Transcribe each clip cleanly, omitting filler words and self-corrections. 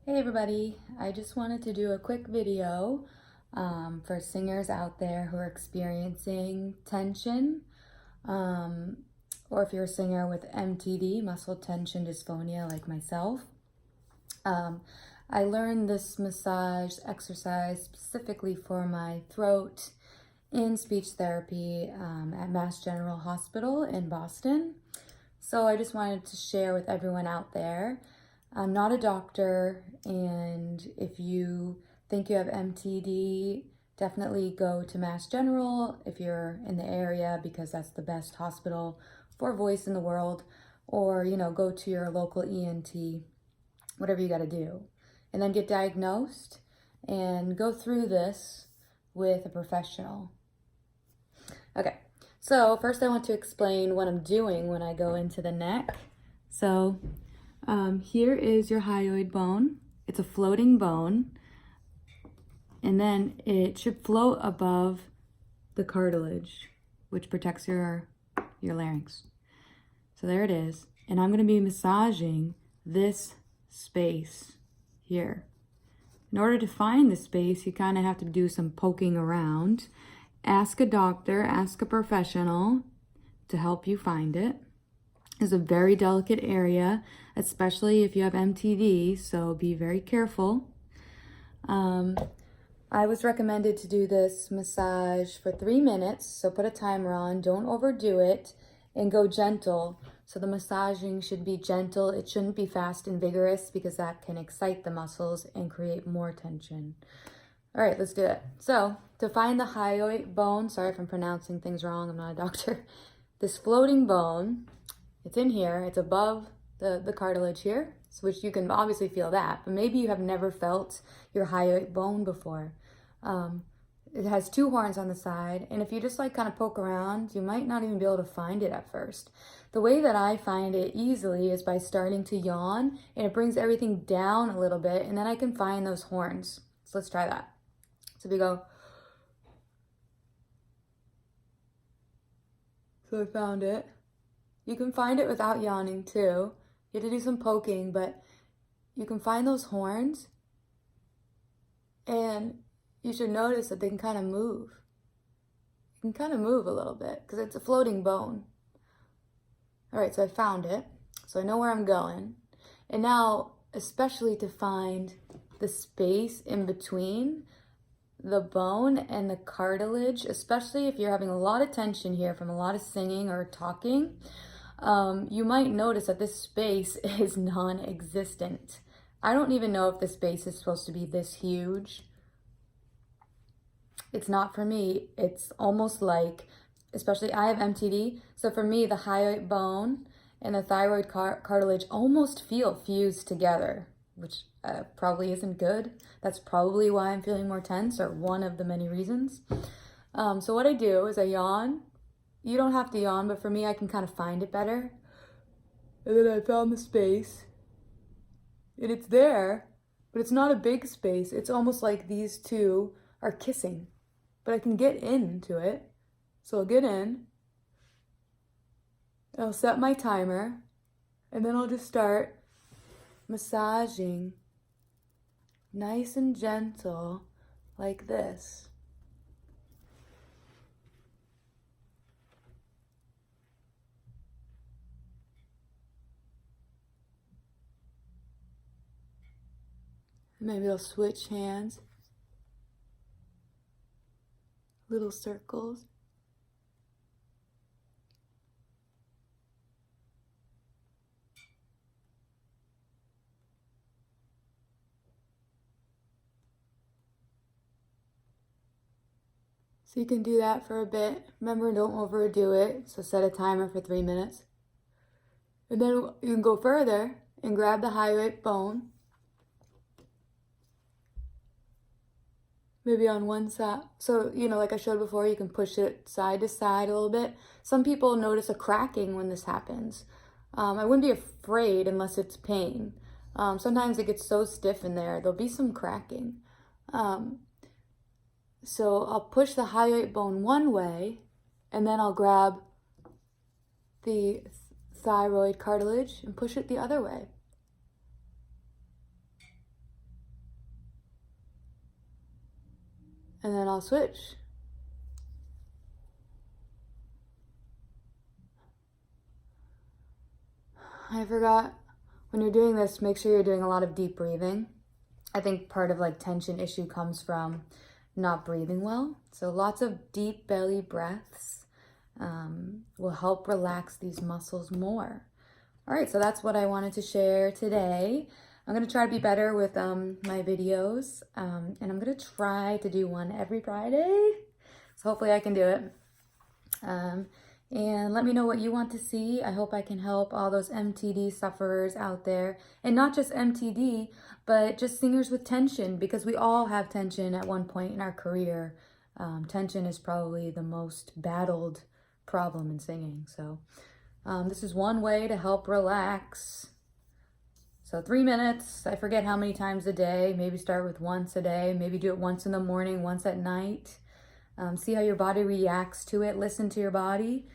Hey everybody, I just wanted to do a quick video for singers out there who are experiencing tension, or if you're a singer with MTD, muscle tension dysphonia like myself. I learned this massage exercise specifically for my throat in speech therapy at Mass General Hospital in Boston. So I just wanted to share with everyone out there. I'm not a doctor, and if you think you have MTD, definitely go to Mass General if you're in the area, because that's the best hospital for voice in the world, or go to your local ENT, whatever you got to do, and then get diagnosed and go through this with a professional. Okay, so first I want to explain what I'm doing when I go into the neck. So here is your hyoid bone. It's a floating bone, and then it should float above the cartilage, which protects your larynx. So there it is, and I'm going to be massaging this space here. In order to find the space, you kind of have to do some poking around. Ask a doctor, ask a professional to help you find it. It's a very delicate area, especially if you have MTD, so be very careful. I was recommended to do this massage for 3 minutes, so put a timer on, don't overdo it, and go gentle. So the massaging should be gentle. It shouldn't be fast and vigorous, because that can excite the muscles and create more tension. All right, let's do it. So to find the hyoid bone, sorry if I'm pronouncing things wrong, I'm not a doctor. This floating bone, it's in here, it's above the cartilage here, so which you can obviously feel that, but maybe you have never felt your hyoid bone before. It has 2 horns on the side, and if you just kind of poke around, you might not even be able to find it at first. The way that I find it easily is by starting to yawn, and it brings everything down a little bit, and then I can find those horns. So let's try that. So we go. So I found it. You can find it without yawning too. You have to do some poking, but you can find those horns, and you should notice that they can kind of move. You can kind of move a little bit because it's a floating bone. All right, so I found it. So I know where I'm going. And now, especially to find the space in between the bone and the cartilage, especially if you're having a lot of tension here from a lot of singing or talking, you might notice that this space is non-existent. I don't even know if the space is supposed to be this huge. It's not for me. It's almost like, especially I have MTD, so for me the hyoid bone and the thyroid cartilage almost feel fused together, which probably isn't good. That's probably why I'm feeling more tense, or one of the many reasons. So what I do is I yawn. You don't have to yawn, but for me, I can kind of find it better. And then I found the space, and it's there, but it's not a big space. It's almost like these two are kissing, but I can get into it. So I'll get in, I'll set my timer, and then I'll just start massaging nice and gentle like this. Maybe I'll switch hands, little circles. So you can do that for a bit. Remember, don't overdo it. So set a timer for 3 minutes. And then you can go further and grab the hyoid bone. Maybe on one side. So, like I showed before, you can push it side to side a little bit. Some people notice a cracking when this happens. I wouldn't be afraid unless it's pain. Sometimes it gets so stiff in there, there'll be some cracking. So I'll push the hyoid bone one way, and then I'll grab the thyroid cartilage and push it the other way. and then I'll switch. I forgot, when you're doing this, make sure you're doing a lot of deep breathing. I think part of like tension issue comes from not breathing well. So lots of deep belly breaths will help relax these muscles more. All right, so that's what I wanted to share today. I'm gonna try to be better with my videos, and I'm gonna try to do one every Friday. So hopefully I can do it. And let me know what you want to see. I hope I can help all those MTD sufferers out there. And not just MTD, but just singers with tension, because we all have tension at one point in our career. Tension is probably the most battled problem in singing. So this is one way to help relax. So 3 minutes, I forget how many times a day. Maybe start with once a day. Maybe do it once in the morning, once at night. See how your body reacts to it. Listen to your body.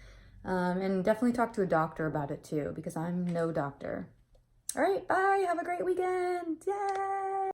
And definitely talk to a doctor about it too, because I'm no doctor. All right, bye. Have a great weekend. Yay!